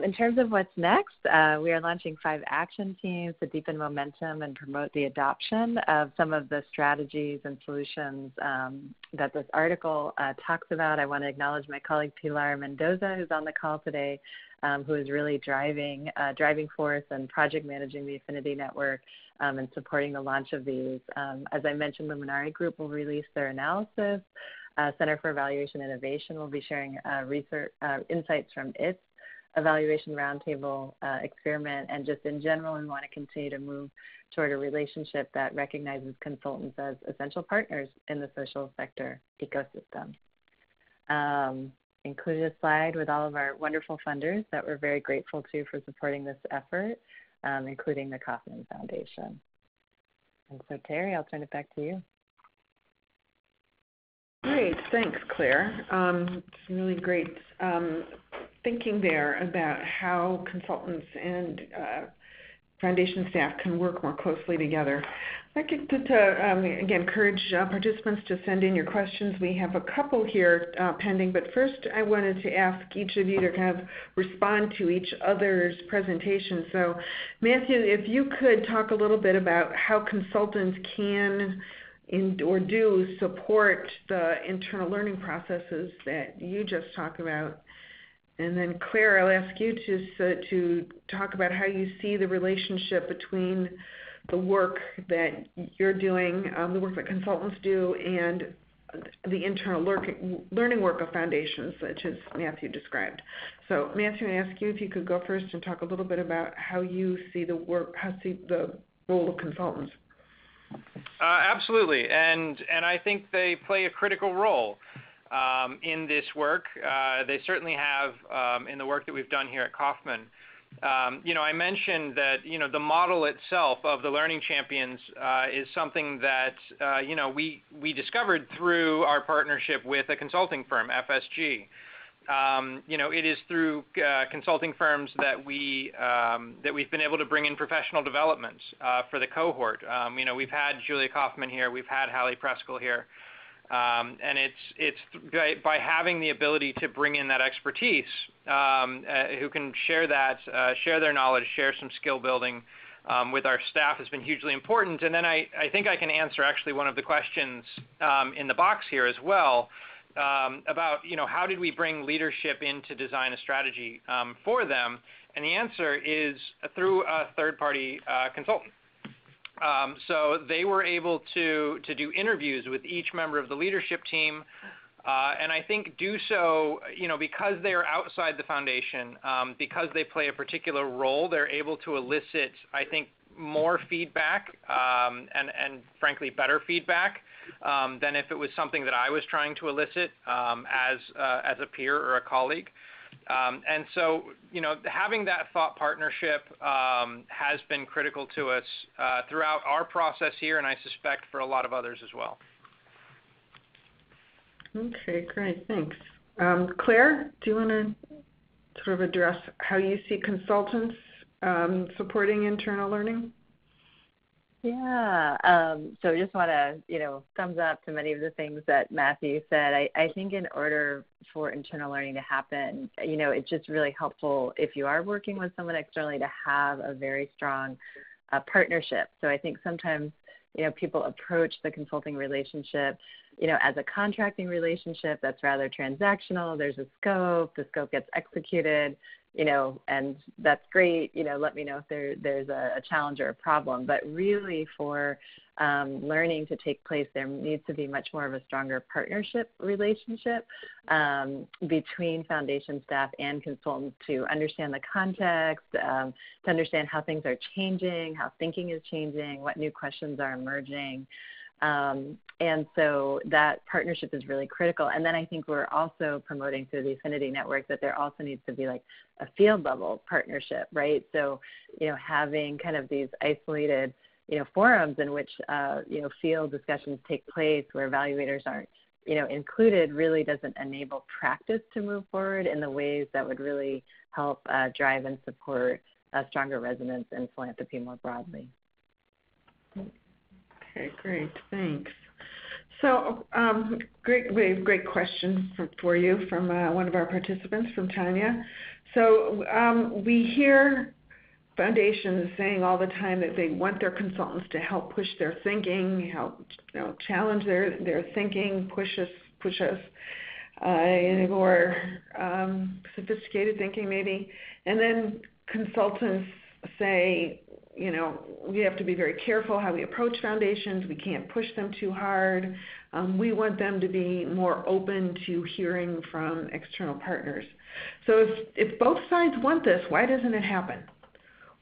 In terms of what's next, we are launching 5 action teams to deepen momentum and promote the adoption of some of the strategies and solutions that this article talks about. I want to acknowledge my colleague Pilar Mendoza, who's on the call today, who is really driving force and project managing the Affinity Network and supporting the launch of these. As I mentioned, Luminari Group will release their analysis Center for Evaluation Innovation will be sharing research insights from its evaluation roundtable experiment. And just in general, we want to continue to move toward a relationship that recognizes consultants as essential partners in the social sector ecosystem. Included a slide with all of our wonderful funders that we're very grateful to for supporting this effort, including the Kauffman Foundation. And so, Teri, I'll turn it back to you. Great, thanks, Claire. Some really great thinking there about how consultants and foundation staff can work more closely together. I'd like to again, encourage participants to send in your questions. We have a couple here pending, but first I wanted to ask each of you to kind of respond to each other's presentation. So Matthew, if you could talk a little bit about how consultants can or do support the internal learning processes that you just talked about. And then Claire, I'll ask you to talk about how you see the relationship between the work that you're doing, the work that consultants do, and the internal learning work of foundations, such as Matthew described. So Matthew, I ask you if you could go first and talk a little bit about how you see the role of consultants. Absolutely, and I think they play a critical role in this work. They certainly have in the work that we've done here at Kauffman. I mentioned that the model itself of the learning champions is something that we discovered through our partnership with a consulting firm, FSG. It is through consulting firms that we've been able to bring in professional development for the cohort. We've had Julia Kauffman here, we've had Hallie Preskel here, and it's by having the ability to bring in that expertise, who can share their knowledge, share some skill building with our staff has been hugely important. And then I think I can answer actually one of the questions in the box here as well. About how did we bring leadership in to design a strategy for them, and the answer is through a third-party consultant. So they were able to do interviews with each member of the leadership team, and I think do so because they are outside the foundation, because they play a particular role, they're able to elicit, I think, more feedback and frankly better feedback than if it was something that I was trying to elicit as a peer or a colleague. And so, having that thought partnership has been critical to us throughout our process here, and I suspect for a lot of others as well. Okay, great, thanks. Claire, do you want to sort of address how you see consultants supporting internal learning? Yeah, so I just want to, thumbs up to many of the things that Matthew said. I think in order for internal learning to happen, it's just really helpful if you are working with someone externally to have a very strong partnership. So I think sometimes, people approach the consulting relationship, as a contracting relationship that's rather transactional. There's a scope, the scope gets executed, and that's great. Let me know if there's a challenge or a problem. But really for learning to take place, there needs to be much more of a stronger partnership relationship between foundation staff and consultants to understand the context, to understand how things are changing, how thinking is changing, what new questions are emerging. And so that partnership is really critical. And then I think we're also promoting through the Affinity network that there also needs to be like a field level partnership, right? So, having kind of these isolated, forums in which, field discussions take place where evaluators aren't, included really doesn't enable practice to move forward in the ways that would really help drive and support stronger resonance in philanthropy more broadly. Okay, great, thanks. So, great question for you from one of our participants, from Tanya. So we hear foundations saying all the time that they want their consultants to help push their thinking, help challenge their thinking, push us in more sophisticated thinking maybe. And then consultants say, we have to be very careful how we approach foundations. We can't push them too hard. We want them to be more open to hearing from external partners. So if both sides want this, why doesn't it happen?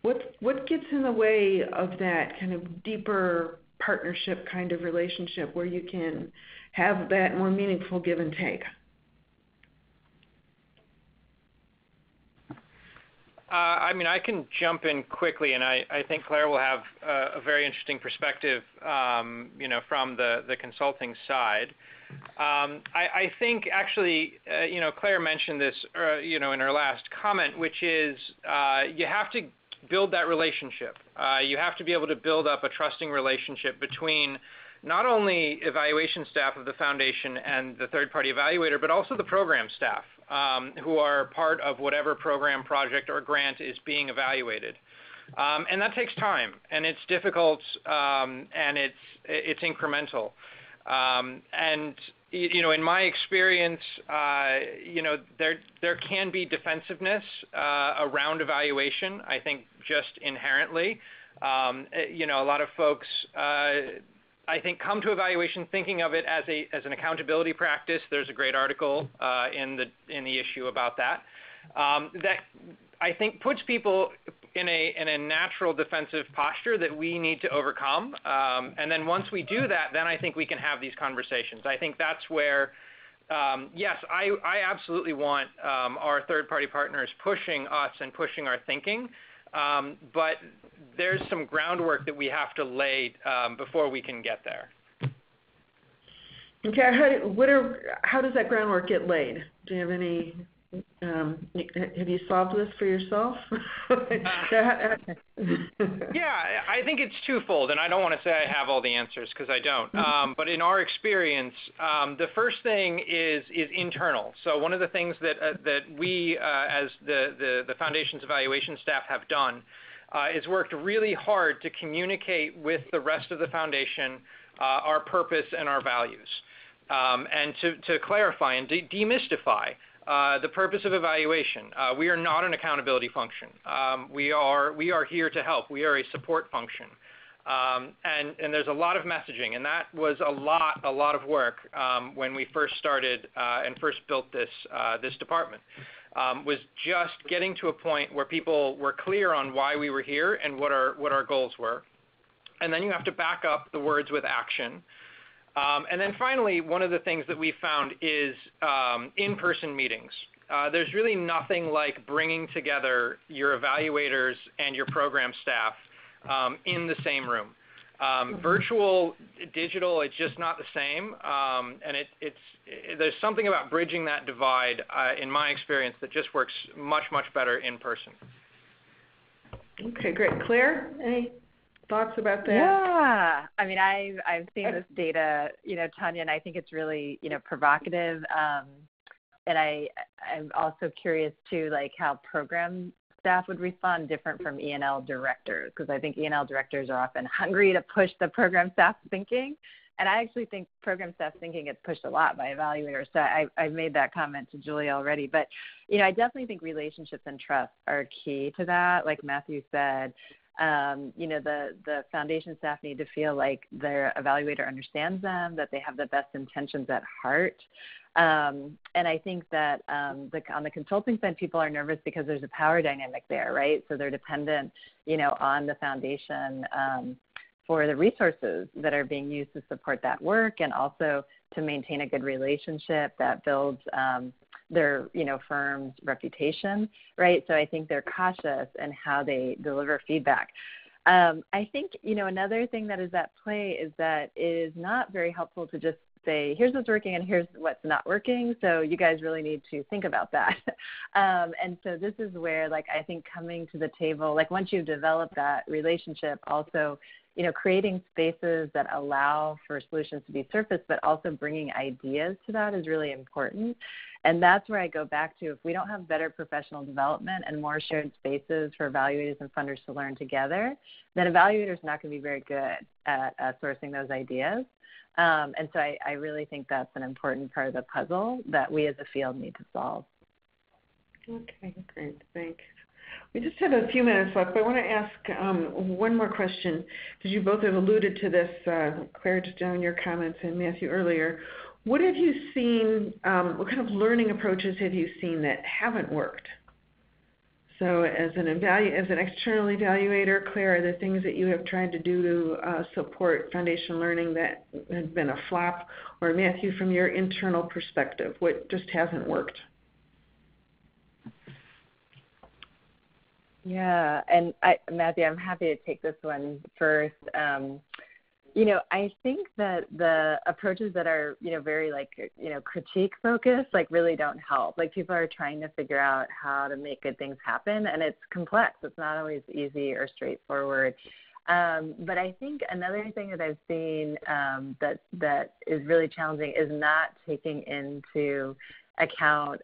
What gets in the way of that kind of deeper partnership kind of relationship where you can have that more meaningful give and take? I can jump in quickly, and I think Claire will have a very interesting perspective, from the consulting side. I think actually, Claire mentioned this, in her last comment, which is you have to build that relationship. You have to be able to build up a trusting relationship between not only evaluation staff of the foundation and the third-party evaluator, but also the program staff who are part of whatever program, project, or grant is being evaluated. And that takes time, and it's difficult, and it's incremental. And in my experience, there can be defensiveness around evaluation. I think just inherently, a lot of folks, I think, come to evaluation thinking of it as an accountability practice. There's a great article in the issue about that. That I think puts people in a natural defensive posture that we need to overcome. And then once we do that, then I think we can have these conversations. I think that's where, yes, I absolutely want our third-party partners pushing us and pushing our thinking. But there's some groundwork that we have to lay before we can get there. Okay, how does that groundwork get laid? Do you have any? Have you solved this for yourself? Yeah, I think it's twofold, and I don't want to say I have all the answers because I don't. But in our experience, the first thing is internal. So one of the things that we, as the foundation's evaluation staff, have done is worked really hard to communicate with the rest of the foundation our purpose and our values, and to clarify and demystify the purpose of evaluation. We are not an accountability function. We are here to help. We are a support function. And there's a lot of messaging, and that was a lot of work when we first started and first built this department. Was just getting to a point where people were clear on why we were here and what our goals were. And then you have to back up the words with action. And then finally, one of the things that we found is in-person meetings. There's really nothing like bringing together your evaluators and your program staff in the same room. Virtual, digital, it's just not the same. And there's something about bridging that divide, in my experience, that just works much, much better in person. Okay, great. Claire, any thoughts about that? Yeah, I've seen this data, Tanya, and I think it's really, provocative. And I'm also curious too, like how program staff would respond different from E&L directors, because I think E&L directors are often hungry to push the program staff thinking. And I actually think program staff thinking gets pushed a lot by evaluators. So I've made that comment to Julia already. But, I definitely think relationships and trust are key to that. Like Matthew said, the foundation staff need to feel like their evaluator understands them, that they have the best intentions at heart. And I think that on the consulting side, people are nervous because there's a power dynamic there, right? So they're dependent, on the foundation for the resources that are being used to support that work, and also to maintain a good relationship that builds their, firm's reputation, right? So I think they're cautious in how they deliver feedback. I think, another thing that is at play is that it is not very helpful to just say, here's what's working and here's what's not working, so you guys really need to think about that. And so this is where, I think coming to the table, once you've developed that relationship, also, creating spaces that allow for solutions to be surfaced, but also bringing ideas to that is really important. And that's where I go back to, if we don't have better professional development and more shared spaces for evaluators and funders to learn together, then evaluators are not going to be very good at sourcing those ideas. And so I really think that's an important part of the puzzle that we as a field need to solve. Okay, great. Thanks. We just have a few minutes left, but I want to ask one more question, because you both have alluded to this, Claire, just down in your comments, and Matthew earlier. What have you seen, what kind of learning approaches have you seen that haven't worked? So as an external evaluator, Claire, are there things that you have tried to do to support foundation learning that have been a flop? Or Matthew, from your internal perspective, what just hasn't worked? Yeah, and Matthew, I'm happy to take this one first. I think that the approaches that are, very critique focused, really don't help. People are trying to figure out how to make good things happen, and it's complex. It's not always easy or straightforward. But I think another thing that I've seen that is really challenging is not taking into account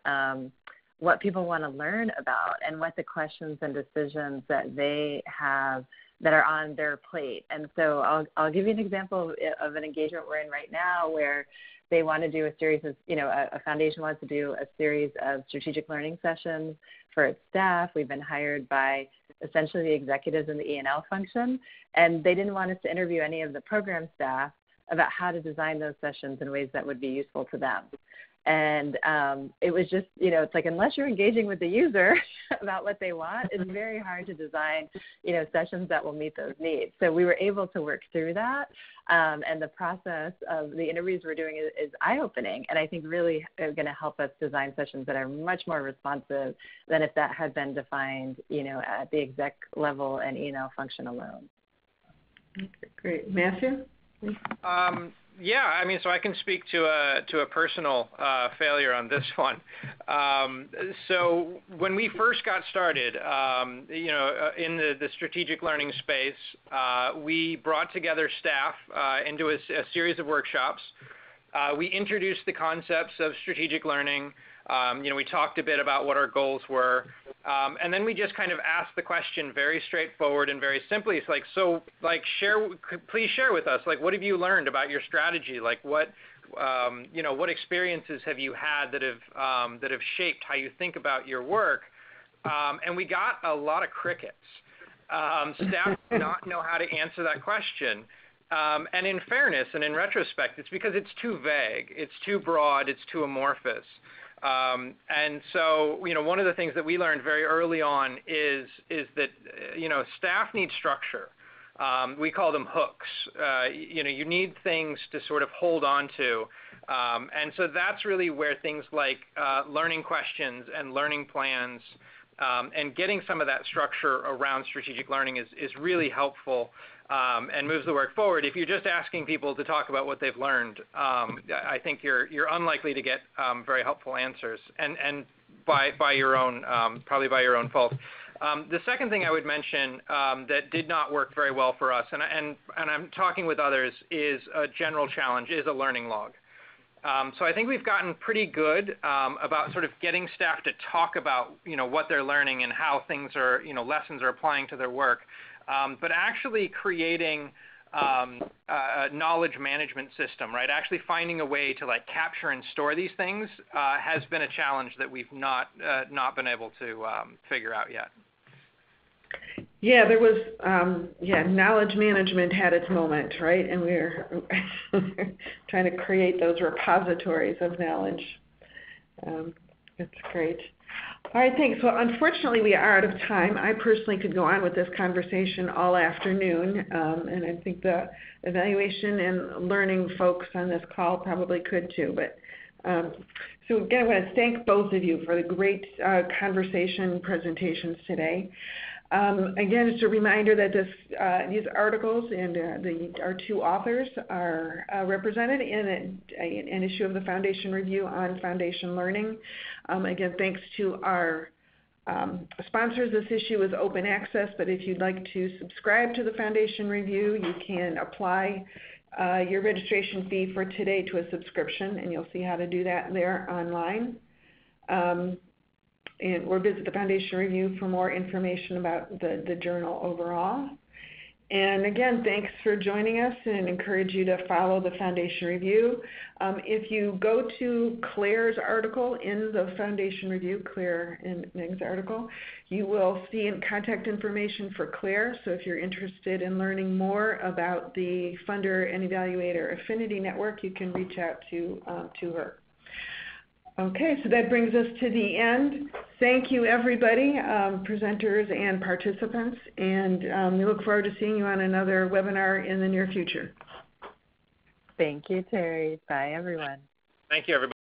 what people want to learn about and what the questions and decisions that they have that are on their plate. And so I'll give you an example of an engagement we're in right now where they want to do a series of, a foundation wants to do a series of strategic learning sessions for its staff. We've been hired by essentially the executives in the E&L function, and they didn't want us to interview any of the program staff about how to design those sessions in ways that would be useful to them. And it was just, it's unless you're engaging with the user about what they want, it's very hard to design, sessions that will meet those needs. So we were able to work through that. And the process of the interviews we're doing is eye-opening, and I think really going to help us design sessions that are much more responsive than if that had been defined, at the exec level and function alone. Okay, great. Matthew? Yeah, so I can speak to a personal failure on this one. So when we first got started, in the strategic learning space, we brought together staff into a series of workshops. We introduced the concepts of strategic learning. We talked a bit about what our goals were, and then we just kind of asked the question very straightforward and very simply. It's please share with us, what have you learned about your strategy? What experiences have you had that have shaped how you think about your work? And we got a lot of crickets. Staff did not know how to answer that question. And in fairness and in retrospect, it's because it's too vague, it's too broad, it's too amorphous. And so, one of the things that we learned very early on is that, staff need structure. We call them hooks. You need things to sort of hold on to. And so that's really where things like learning questions and learning plans and getting some of that structure around strategic learning is really helpful. And moves the work forward. If you're just asking people to talk about what they've learned, I think you're unlikely to get very helpful answers, and by your own probably by your own fault. The second thing I would mention that did not work very well for us, and I'm talking with others, is a general challenge, is a learning log. So I think we've gotten pretty good about sort of getting staff to talk about what they're learning and how things are lessons are applying to their work. But actually creating a knowledge management system, right? Actually finding a way to capture and store these things has been a challenge that we've not been able to figure out yet. Yeah, there was, knowledge management had its moment, right? And we were trying to create those repositories of knowledge. That's great. All right, thanks. Well, unfortunately, we are out of time. I personally could go on with this conversation all afternoon, and I think the evaluation and learning folks on this call probably could too. But so again, I want to thank both of you for the great conversation presentations today. Again, just a reminder that these articles and our two authors are represented in an issue of the Foundation Review on Foundation Learning. Again, thanks to our sponsors. This issue is open access, but if you'd like to subscribe to the Foundation Review, you can apply your registration fee for today to a subscription, and you'll see how to do that there online. Or visit the Foundation Review for more information about the journal overall. And again, thanks for joining us, and encourage you to follow the Foundation Review. If you go to Clare's article in the Foundation Review, Clare and Meg's article, you will see contact information for Clare. So if you're interested in learning more about the Funder and Evaluator Affinity Network, you can reach out to her. Okay, so that brings us to the end. Thank you, everybody, presenters and participants, and we look forward to seeing you on another webinar in the near future. Thank you, Teri. Bye, everyone. Thank you, everybody.